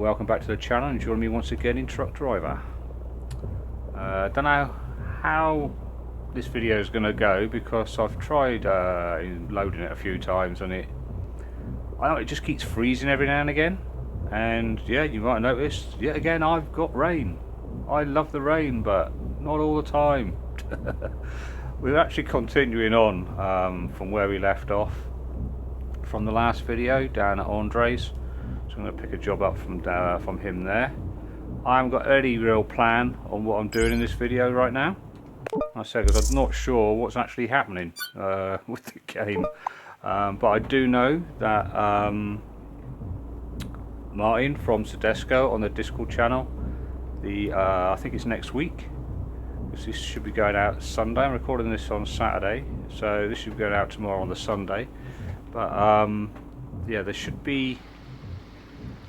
welcome back to the channel and join me once again in Truck Driver. Don't know how this video is going to go because I've tried loading it a few times and it just keeps freezing every now and again. And yeah, you might notice yet again I've got rain. I love the rain, but not all the time. We're actually continuing on from where we left off from the last video down at Andre's. So I'm going to pick a job up from him there. I haven't got any real plan on what I'm doing in this video right now. I said because I'm not sure what's actually happening with the game, but I do know that Martin from Soedesco on the Discord channel, I think it's next week, because this should be going out Sunday. I'm recording this on Saturday, so this should be going out tomorrow on the Sunday. But yeah, there should be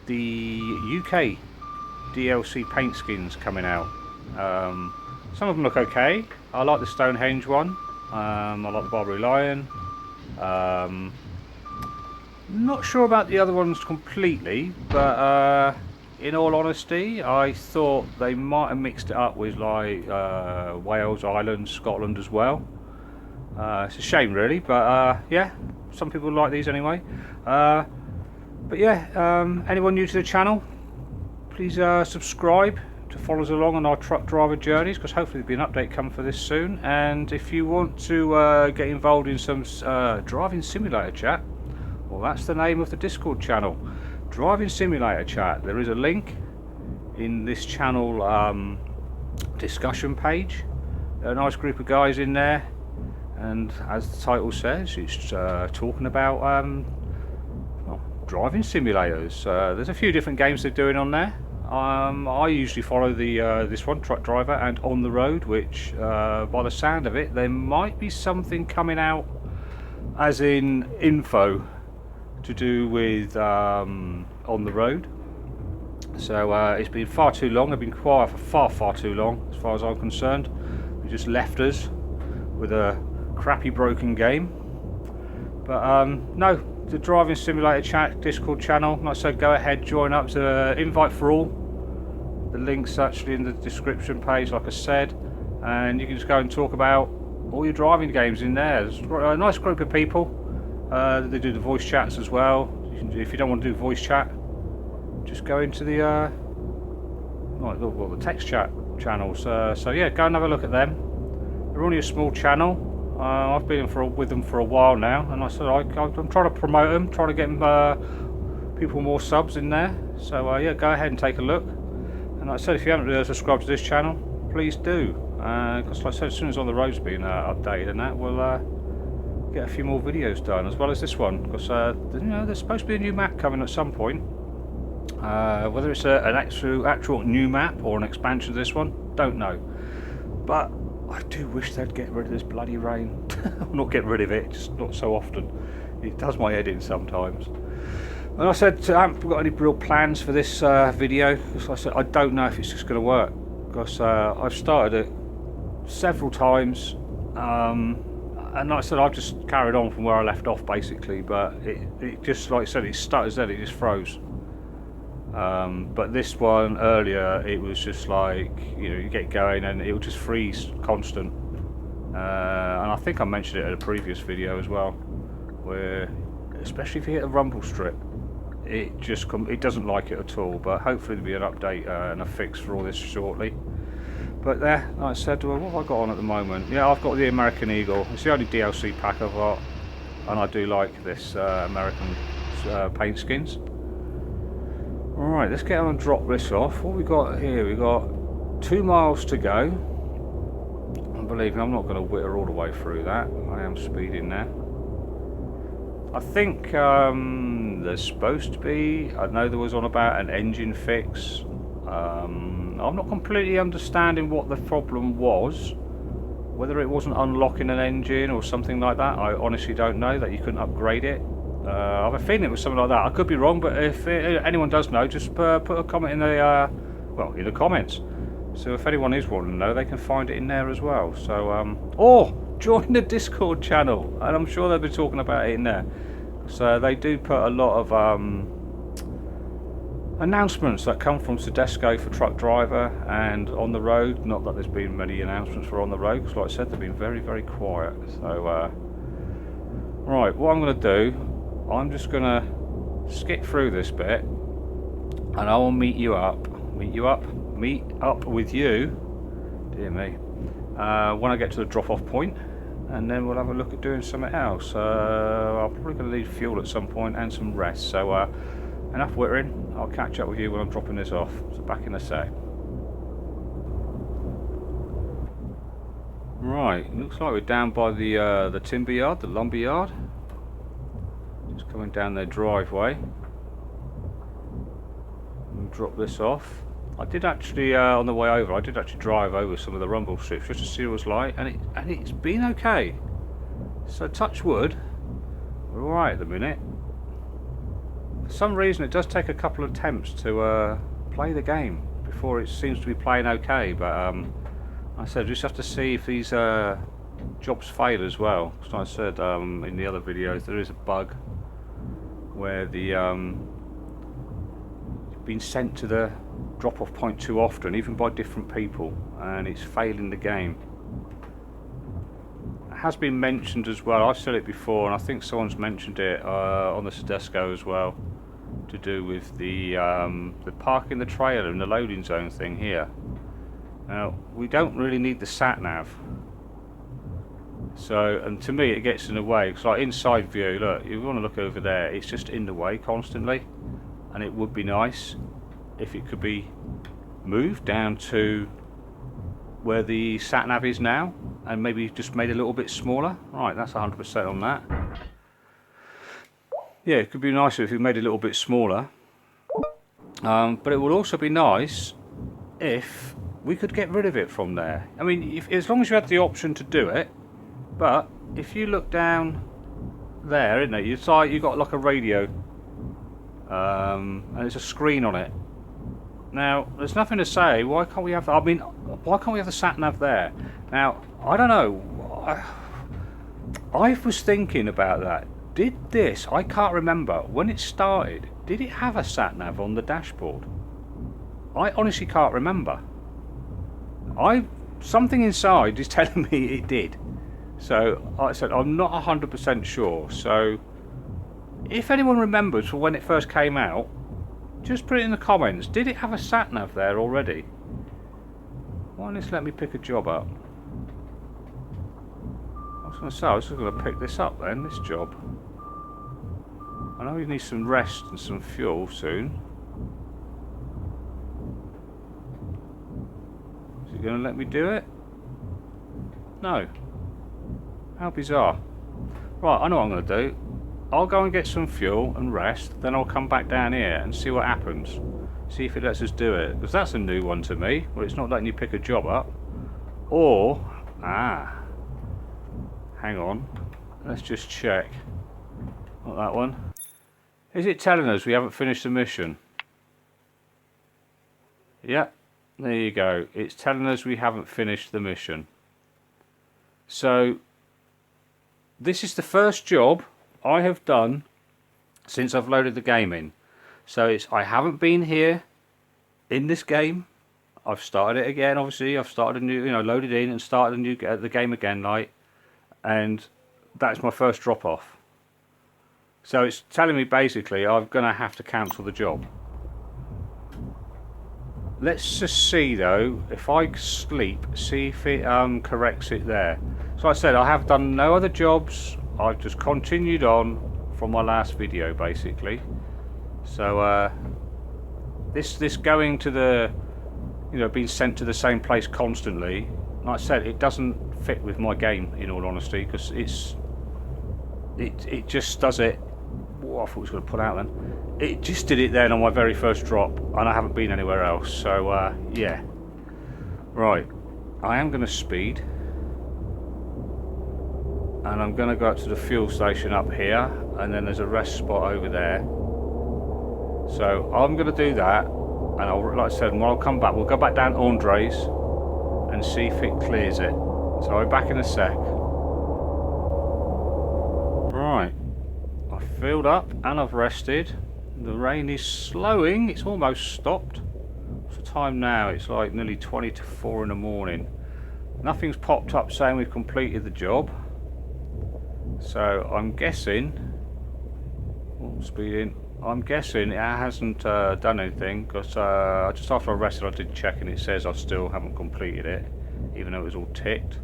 the UK DLC paint skins coming out. Some of them look okay. I like the Stonehenge one. I like the Barbary Lion. Not sure about the other ones completely, but in all honesty, I thought they might have mixed it up with like Wales, Ireland, Scotland as well. It's a shame really, but yeah, some people like these anyway. But yeah, anyone new to the channel, please subscribe to follow us along on our truck driver journeys, because hopefully there'll be an update coming for this soon. And if you want to get involved in some driving simulator chat, well, that's the name of the Discord channel, Driving Simulator Chat. There is a link in this channel discussion page. A nice group of guys in there, and as the title says, it's talking about well, driving simulators. There's a few different games they're doing on there. I usually follow the this one, Truck Driver and On the Road, which by the sound of it, there might be something coming out as in info to do with On the Road. So it's been far too long. I've been quiet for far too long as far as I'm concerned. They just left us with a crappy broken game. But no, the Driving Simulator Chat Discord channel, like I said, go ahead, join up. To invite for all. The link's actually in the description page, like I said, and you can just go and talk about all your driving games in there. There's a nice group of people. They do the voice chats as well. If you don't want to do voice chat, just go into the the text chat channels. So yeah, go and have a look at them. They're only a small channel. I've been with them for a while now, and I said I'm trying to promote them, trying to get people more subs in there. So yeah, go ahead and take a look. And like I said, if you haven't subscribed to this channel, please do. Because like I said, as soon as On the Road's been updated and that, we'll get a few more videos done, as well as this one. Because you know, there's supposed to be a new map coming at some point. Whether it's an actual new map or an expansion of this one, don't know. But I do wish they'd get rid of this bloody rain. Not get rid of it, just not so often. It does my head in sometimes. And I said I haven't got any real plans for this video, because I said I don't know if it's just going to work. Because I've started it several times, and like I said, I've just carried on from where I left off basically. But it just, like I said, it stutters then, it just froze. But this one earlier, it was just like, you know, you get going and it will just freeze constant. And I think I mentioned it in a previous video as well, where especially if you hit a rumble strip, it doesn't like it at all. But hopefully there'll be an update and a fix for all this shortly. But there, like I said, well, what have I got on at the moment? Yeah, I've got the American Eagle. It's the only DLC pack I've got, and I do like this American paint skins. Alright, let's get on and drop this off. What we got here, we got 2 miles to go. And believe me, I'm not going to whitter all the way through that. I am speeding now. I think there's supposed to be, I know there was on about an engine fix. I'm not completely understanding what the problem was. Whether it wasn't unlocking an engine or something like that, I honestly don't know, that you couldn't upgrade it. I have a feeling it was something like that. I could be wrong, but if anyone does know, just put a comment in the in the comments. So if anyone is wanting to know, they can find it in there as well. So or join the Discord channel, and I'm sure they'll be talking about it in there. So they do put a lot of announcements that come from Soedesco for truck driver and on the road. Not that there's been many announcements for on the road, because like I said, they've been very, very quiet. So right, what I'm going to do, I'm just going to skip through this bit, and I will meet up with you, dear me, when I get to the drop-off point, and then we'll have a look at doing something else. I'm probably going to need fuel at some point and some rest. So enough whittering. I'll catch up with you when I'm dropping this off. So back in a sec. Right, looks like we're down by the timber yard, the lumber yard. Just coming down their driveway. We'll drop this off. I did actually, on the way over, I did actually drive over some of the rumble strips just to see what it was like, and it's been okay. So touch wood, we're alright at the minute. For some reason it does take a couple of attempts to play the game before it seems to be playing okay, but I said just have to see if these jobs fail as well. As I said in the other videos, there is a bug where the been sent to the drop-off point too often, even by different people, and it's failing the game. It has been mentioned as well, I've said it before, and I think someone's mentioned it on the Soedesco as well, to do with the parking the trailer and the loading zone thing here. Now, we don't really need the sat-nav, so, and to me it gets in the way, because like inside view, look, you want to look over there, it's just in the way constantly. And it would be nice if it could be moved down to where the sat-nav is now, and maybe just made a little bit smaller. Right, that's 100% on that. Yeah, it could be nicer if we made it a little bit smaller. But it would also be nice if we could get rid of it from there. I mean, as long as you had the option to do it. But if you look down there, isn't it? You've got like a radio. And there's a screen on it. Now, there's nothing to say. Why can't we have? I mean, why can't we have the sat nav there? Now, I don't know. I was thinking about that. Did this? I can't remember when it started. Did it have a sat nav on the dashboard? I honestly can't remember. Something inside is telling me it did. So like I said, I'm not 100% sure. So, if anyone remembers from when it first came out, just put it in the comments. Did it have a sat-nav there already? Why don't you let me pick a job up? I was going to say, I was just going to pick this up then, this job. I know we need some rest and some fuel soon. Is it going to let me do it? No. How bizarre. Right, I know what I'm going to do. I'll go and get some fuel and rest, then I'll come back down here and see what happens. See if it lets us do it. Because that's a new one to me, where it's not letting you pick a job up. Or, hang on. Let's just check. Not that one. Is it telling us we haven't finished the mission? Yeah, there you go. It's telling us we haven't finished the mission. So, this is the first job I have done since I've loaded the game in. So I haven't been here in this game. I've started it again, obviously. I've started a new, loaded in and started the game again, and that's my first drop off. So it's telling me basically I'm gonna have to cancel the job. Let's just see though, if I sleep, see if it corrects it there. So like I said, I have done no other jobs. I've just continued on from my last video basically. So this going to the, being sent to the same place constantly, like I said, it doesn't fit with my game in all honesty, because it just does it. Oh, I thought it was going to pull out then. It just did it then on my very first drop, and I haven't been anywhere else. So yeah, right, I am going to speed. And I'm going to go up to the fuel station up here, and then there's a rest spot over there. So I'm going to do that, and like I said, when I'll come back, we'll go back down Andre's and see if it clears it. So I'll be back in a sec. Right, I've filled up and I've rested. The rain is slowing. It's almost stopped. What's the time now? It's like nearly 20 to 4 in the morning. Nothing's popped up saying we've completed the job. So I'm guessing... Oh, speeding. I'm guessing it hasn't done anything, because just after I rested I did check and it says I still haven't completed it, even though it was all ticked.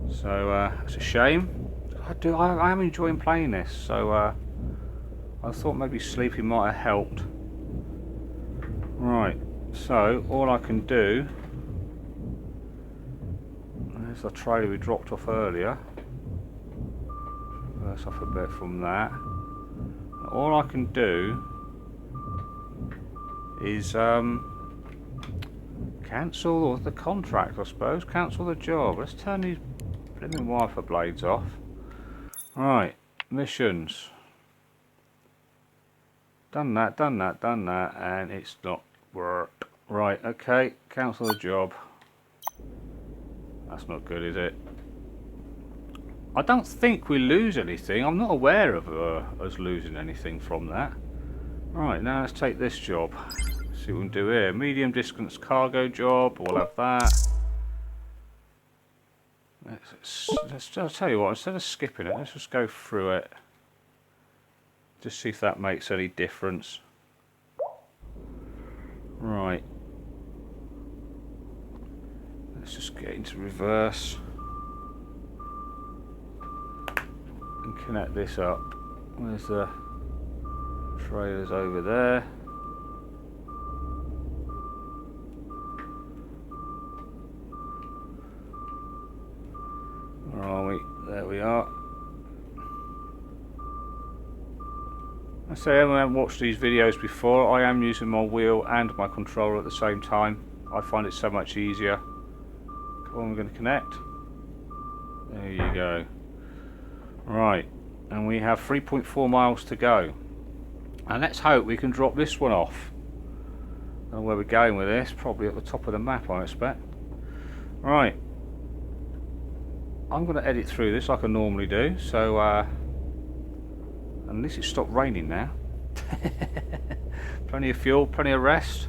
So it's a shame. I am enjoying playing this, so I thought maybe sleeping might have helped. Right, so all I can do, there's the trailer we dropped off earlier. Reverse off a bit from that. All I can do is cancel the contract, I suppose. Cancel the job. Let's turn these blimmin' wiper blades off. Right, missions. Done that, and it's not worked. Right, okay, cancel the job. That's not good, is it? I don't think we lose anything. I'm not aware of us losing anything from that. Right, now let's take this job. See what we can do here. Medium distance cargo job. We'll have that. I'll tell you what, instead of skipping it, let's just go through it. Just see if that makes any difference. Right. Let's just get into reverse. And connect this up. Where's the trailers? Over there. Where are we? There we are. I say I haven't watched these videos before. I am using my wheel and my controller at the same time. I find it so much easier. Come on, we're going to connect. There you go. Right, and we have 3.4 miles to go. And let's hope we can drop this one off. I don't know where we're going with this. Probably at the top of the map, I expect. Right. I'm going to edit through this like I normally do. So, at least it stopped raining now. Plenty of fuel, plenty of rest.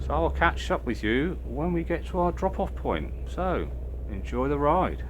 So I'll catch up with you when we get to our drop-off point. So, enjoy the ride.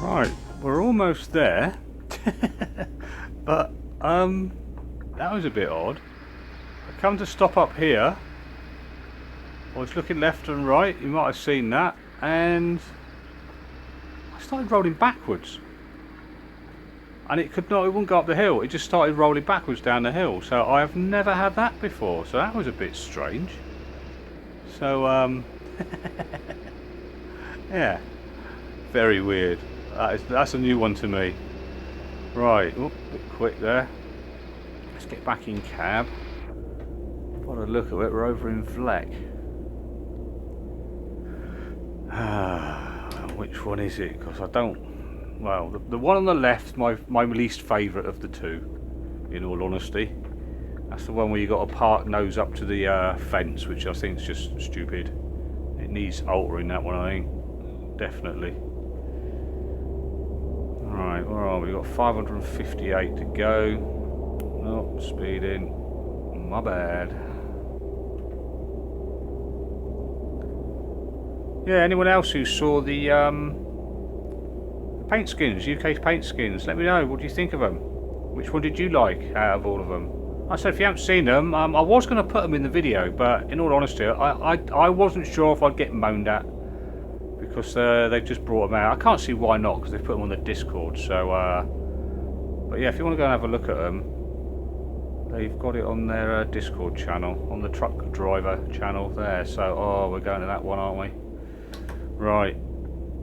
Right, we're almost there. But that was a bit odd. I come to stop up here. I was looking left and right, you might have seen that, and I started rolling backwards. And it wouldn't go up the hill, it just started rolling backwards down the hill. So I have never had that before, so that was a bit strange. So yeah, very weird. That's a new one to me. Right, oh, a bit quick there. let's get back in cab. What a look at it, we're over in Vlek. Which one is it? Because I don't... Well, the one on the left, my least favourite of the two, in all honesty. That's the one where you got to park nose up to the fence, which I think is just stupid. It needs altering, that one, I think. Definitely. Alright, where are we? We've got 558 to go. Oh, speeding. My bad. Yeah, anyone else who saw the paint skins, UK paint skins, let me know. What do you think of them? Which one did you like out of all of them? I said if you haven't seen them, I was going to put them in the video, but in all honesty, I wasn't sure if I'd get moaned at because they've just brought them out. I can't see why not, because they've put them on the Discord. So, but yeah, if you want to go and have a look at them, they've got it on their Discord channel, on the truck driver channel there. So, oh, we're going to that one, aren't we? Right,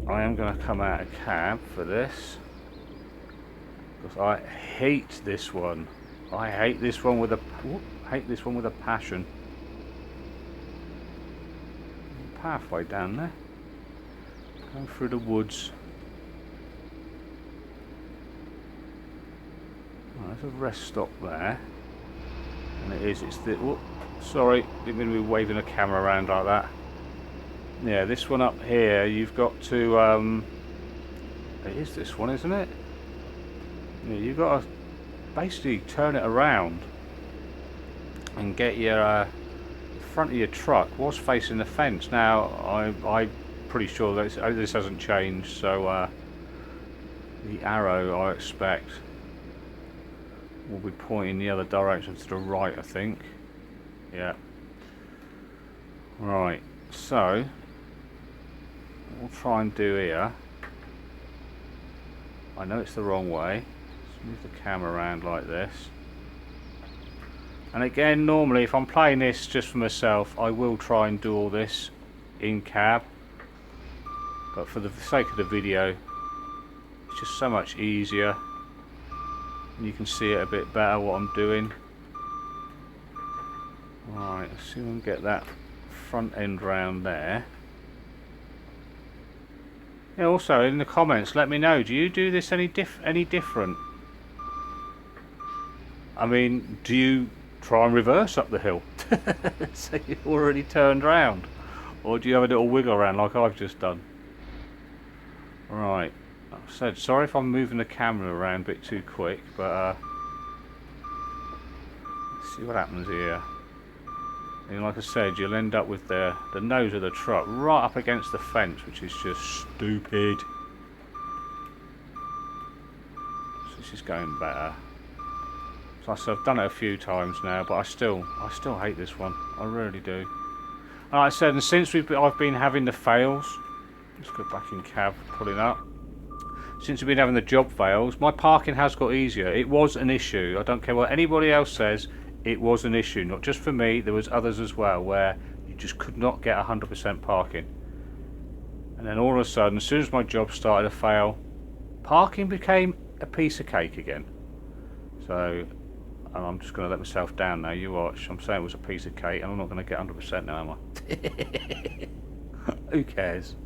I am going to come out of cab for this because I hate this one. I hate this one with a passion. Pathway down there, going through the woods. Oh, there's a rest stop there, and it's the. Whoop, sorry, didn't mean to be waving a camera around like that. Yeah, this one up here, you've got to, it is this one, isn't it? Yeah, you've got to basically turn it around and get your front of your truck was facing the fence. Now, I'm pretty sure that this hasn't changed, so the arrow, I expect, will be pointing the other direction to the right, I think. Yeah. Right, so what we'll try and do here, I know it's the wrong way, let's move the camera around like this, and again, normally if I'm playing this just for myself, I will try and do all this in cab, but for the sake of the video, it's just so much easier and you can see it a bit better what I'm doing. Alright, let's see if we can get that front end round there. Yeah, also in the comments, let me know, do you do this any different? I mean, do you try and reverse up the hill so you've already turned round, or do you have a little wiggle around like I've just done? Right, like I said, sorry if I'm moving the camera around a bit too quick, but let's see what happens here. And like I said, you'll end up with the nose of the truck right up against the fence, which is just stupid. So this is going better. So I've done it a few times now, but I still hate this one. I really do. And like I said, and since I've been having the fails, let's go back in cab, pulling up. Since we've been having the job fails, my parking has got easier. It was an issue. I don't care what anybody else says. It was an issue, not just for me, there was others as well, where you just could not get 100% parking. And then all of a sudden, as soon as my job started to fail, parking became a piece of cake again. So, and I'm just going to let myself down now, you watch. I'm saying it was a piece of cake, and I'm not going to get 100% now, am I? Who cares?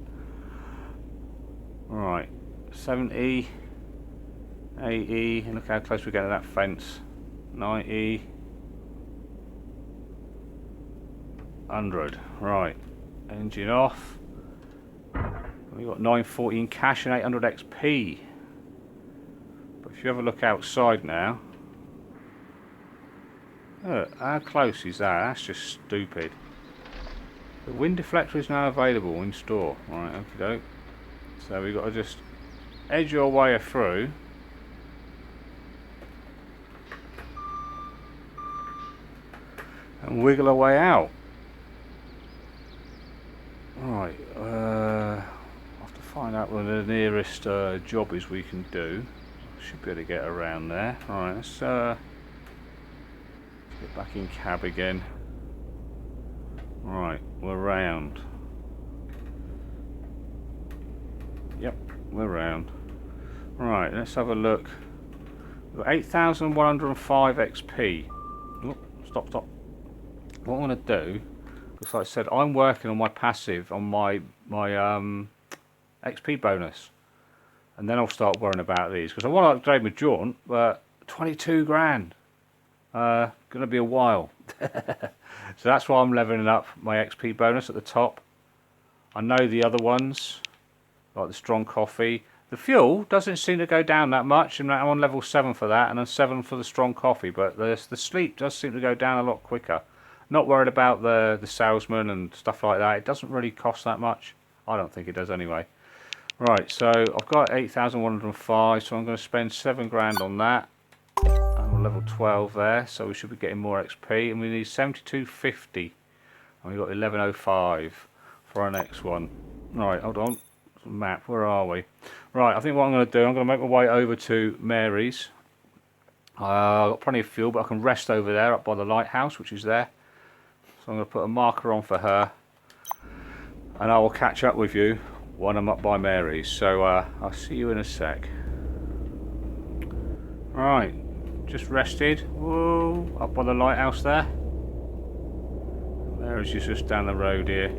Right, 70, 80, and look how close we're getting to that fence. 90. 100. Right, engine off. We've got 940 in cash and 800 XP. But if you have a look outside now, look, how close is that? That's just stupid. The wind deflector is now available in store. Right, okie doke. So we've got to just edge your way through. And wiggle our way out. Right, I'll have to find out where the nearest job is we can do. Should be able to get around there. Alright, let's get back in cab again. Right, we're round. Yep, we're round. Right, let's have a look We've got 8,105 XP. Oh, stop. What I'm going to do, because like I said, I'm working on my passive on my XP bonus. And then I'll start worrying about these. Because I want to upgrade my jaunt, but 22 grand. Going to be a while. So that's why I'm leveling up my XP bonus at the top. I know the other ones, like the strong coffee. The fuel doesn't seem to go down that much, and I'm on level 7 for that, and then 7 for the strong coffee. But the sleep does seem to go down a lot quicker. Not worried about the salesman and stuff like that. It doesn't really cost that much. I don't think it does anyway. Right, so I've got 8,105, so I'm going to spend 7 grand on that. I'm on level 12 there, so we should be getting more XP, and we need 7250, and we've got 1105 for our next one. Right, hold on, map, where are we? Right, I think what I'm going to do, I'm going to make my way over to Mary's. I've got plenty of fuel, but I can rest over there up by the lighthouse, which is there. So I'm going to put a marker on for her, and I will catch up with you when I'm up by Mary's. So I'll see you in a sec. Right, just rested. Whoa, up by the lighthouse there. Mary's is just down the road here.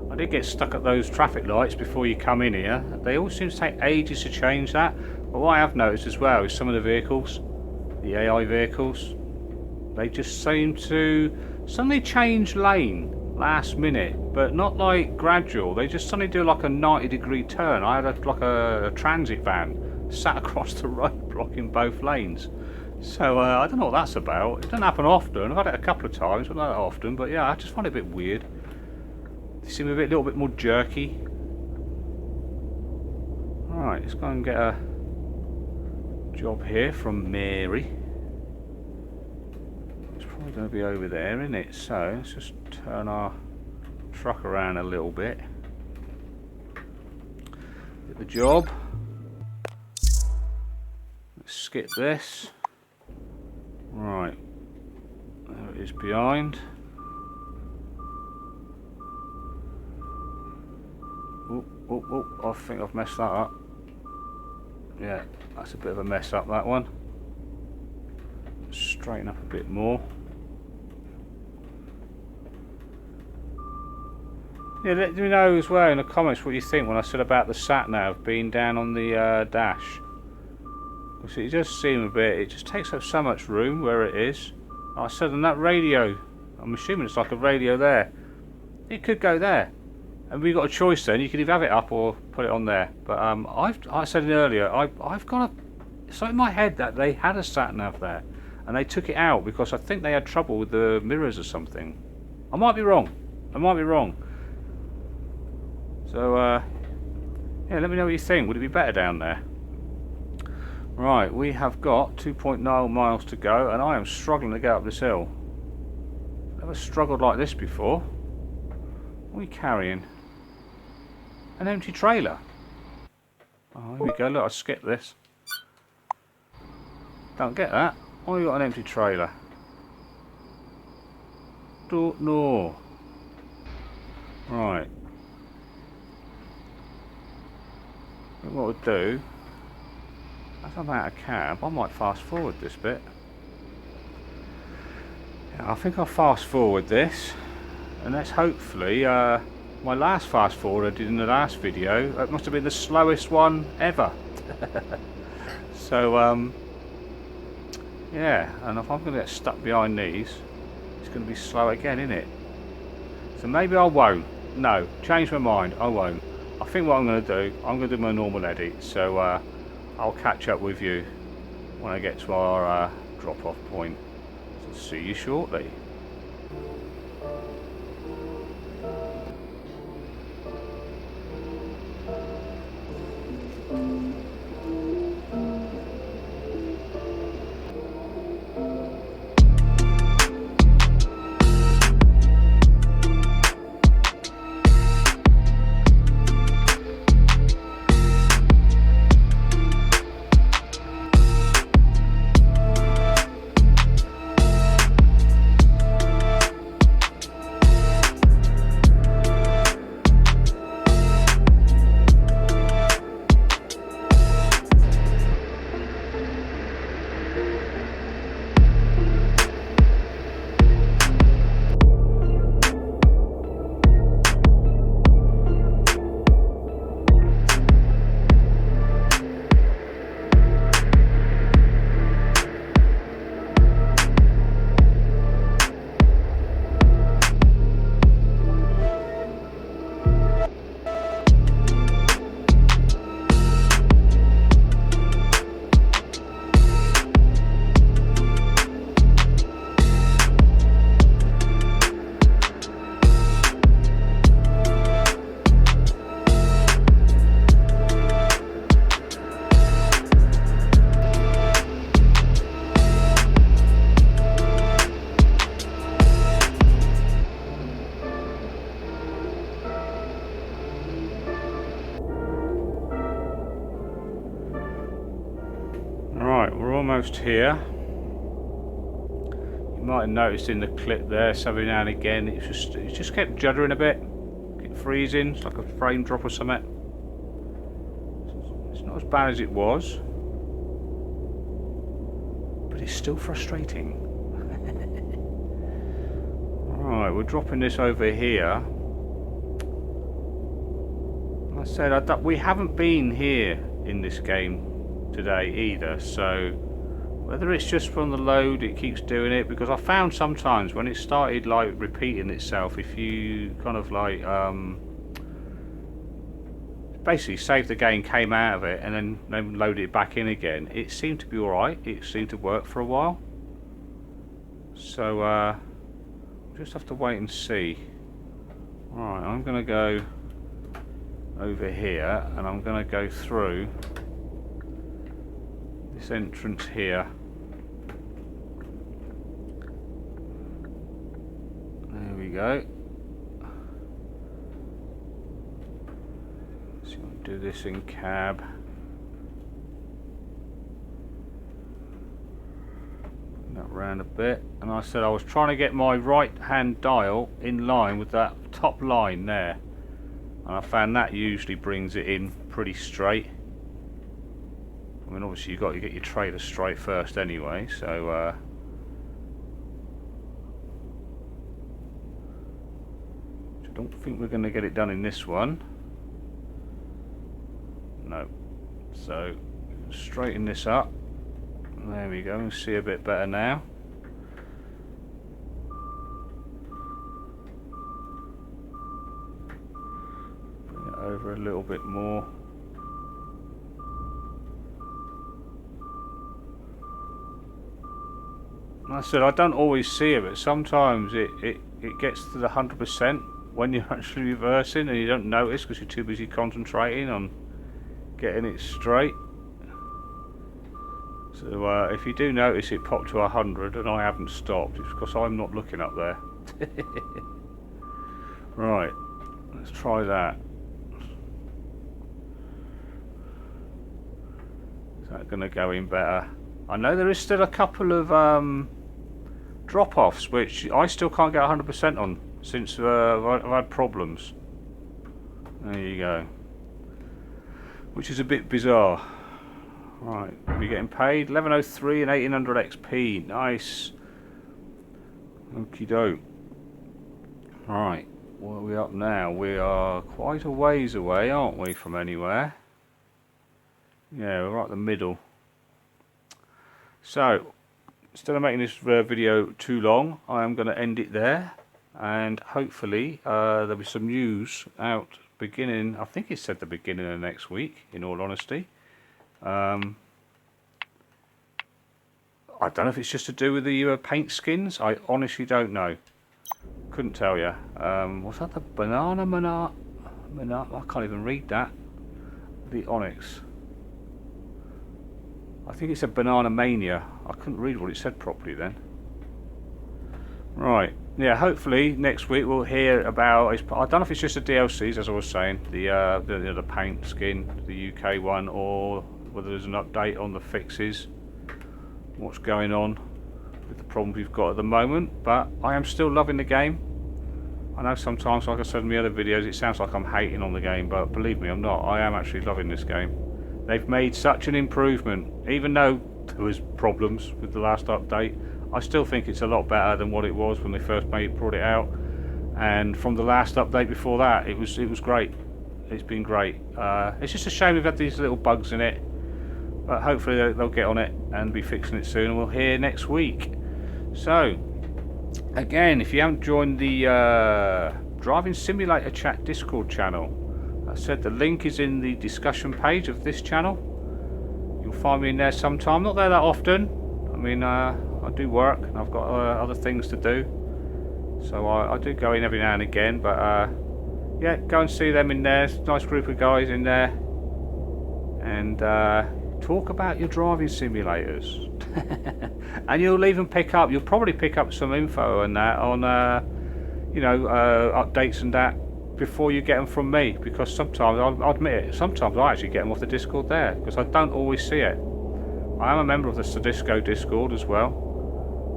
I did get stuck at those traffic lights before you come in here. They all seem to take ages to change that. But what I have noticed as well is some of the vehicles, the AI vehicles, they just seem to suddenly change lane last minute, but not like gradual. They just suddenly do like a 90-degree turn. I had like a transit van sat across the road blocking both lanes. So I don't know what that's about. It doesn't happen often. I've had it a couple of times, but not that often. But yeah, I just find it a bit weird. They seem a little bit more jerky. Alright, let's go and get a job here from Mary. It's probably going to be over there, isn't it? So let's just turn our truck around a little bit. Get the job. Let's skip this. Right, there it is behind. Oh, I think I've messed that up. Yeah, that's a bit of a mess up, that one. Straighten up a bit more. Yeah, let me know as well in the comments what you think when I said about the sat-nav being down on the dash. Because it does seem a bit, it just takes up so much room where it is. Like I said, on that radio, I'm assuming it's like a radio there. It could go there. And we've got a choice then, you can either have it up or put it on there. But I said earlier, I've got so in my head that they had a sat-nav there. And they took it out because I think they had trouble with the mirrors or something. I might be wrong. So, yeah, let me know what you think. Would it be better down there? Right, we have got 2.9 miles to go, and I am struggling to get up this hill. Never struggled like this before. What are we carrying? An empty trailer. Oh, here we go. Look, I skipped this. Don't get that. Why you got an empty trailer? Don't know. Right. What we'll do, as I'm out of cab, I might fast forward this bit. Yeah, I think I'll fast forward this, and let's hopefully, my last fast forward I did in the last video, it must have been the slowest one ever. So, yeah, and if I'm going to get stuck behind these, it's going to be slow again, isn't it? So maybe I won't. No, change my mind, I won't. I think what I'm going to do, I'm going to do my normal edit, so I'll catch up with you when I get to our drop-off point. So see you shortly. Right, we're almost here. You might have noticed in the clip there, so every now and again it just kept juddering a bit, kept freezing. It's like a frame drop or something. It's not as bad as it was, but it's still frustrating. Right, we're dropping this over here. Like I said, we haven't been here in this game today either, so whether it's just from the load it keeps doing it, because I found sometimes when it started like repeating itself, if you kind of like basically save the game, came out of it and then load it back in again, it seemed to be alright, it seemed to work for a while. So we'll just have to wait and see. Alright, I'm gonna go over here and I'm gonna go through this entrance here. There we go. So I'll do this in cab. Bring that round a bit. And I said I was trying to get my right hand dial in line with that top line there. And I found that usually brings it in pretty straight. I mean, obviously you've got to get your trailer straight first anyway, so I don't think we're going to get it done in this one. No. So straighten this up. There we go, we see a bit better now. Bring it over a little bit more. Like I said, I don't always see it, but sometimes it gets to the 100% when you're actually reversing and you don't notice because you're too busy concentrating on getting it straight. So if you do notice it popped to 100 and I haven't stopped, it's because I'm not looking up there. Right, let's try that. Is that going to go in better? I know there is still a couple of drop-offs which I still can't get 100% on since I've had problems. There you go. Which is a bit bizarre. Right, we're getting paid 1103 and 1800 XP. Nice. Okie doke. Right, where are we up now? We are quite a ways away, aren't we, from anywhere? Yeah, we're right in the middle. So, instead of making this video too long, I am going to end it there, and hopefully there'll be some news out beginning, I think it said the beginning of next week, in all honesty. I don't know if it's just to do with the paint skins, I honestly don't know. Couldn't tell you. What's that, the banana mana? I can't even read that. The Onyx. I think it's a Banana Mania. I couldn't read what it said properly then. Right, yeah, hopefully next week we'll hear about, I don't know if it's just the DLCs, as I was saying, the paint skin, the UK one, or whether there's an update on the fixes, what's going on with the problems we've got at the moment. But I am still loving the game. I know sometimes, like I said in the other videos, it sounds like I'm hating on the game, but believe me, I'm not. I am actually loving this game. They've made such an improvement, even though there was problems with the last update. I still think it's a lot better than what it was when they first brought it out. And from the last update before that, it was great. It's been great. It's just a shame we've had these little bugs in it, but hopefully they'll get on it and be fixing it soon, and we'll hear next week. So, again, if you haven't joined the Driving Simulator Chat Discord channel, I said the link is in the discussion page of this channel. You'll find me in there sometime. Not there that often. I mean, I do work and I've got other things to do, so I do go in every now and again. But yeah, go and see them in there. It's a nice group of guys in there, and talk about your driving simulators. And you'll even you'll probably pick up some info and that on you know, updates and that before you get them from me, because sometimes, I'll admit it, sometimes I actually get them off the Discord there, because I don't always see it. I am a member of the Soedesco Discord as well,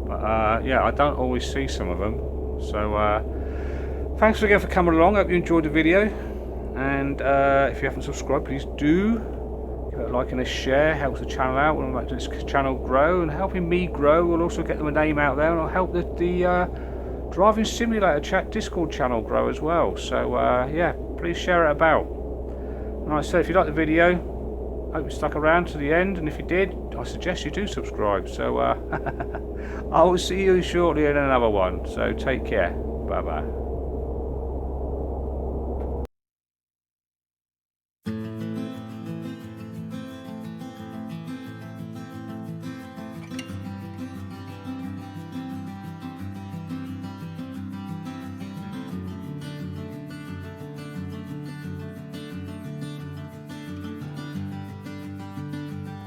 but yeah, I don't always see some of them. So thanks again for coming along. Hope you enjoyed the video, and if you haven't subscribed, please do give it a like and a share. Helps the channel out. We'll make this channel grow, and helping me grow will also get my name out there, and I'll help the Driving Simulator Chat Discord channel grow as well. So yeah, please share it about. And like I said, if you like the video, hope you stuck around to the end, and if you did, I suggest you do subscribe. So I will see you shortly in another one. So take care. Bye bye.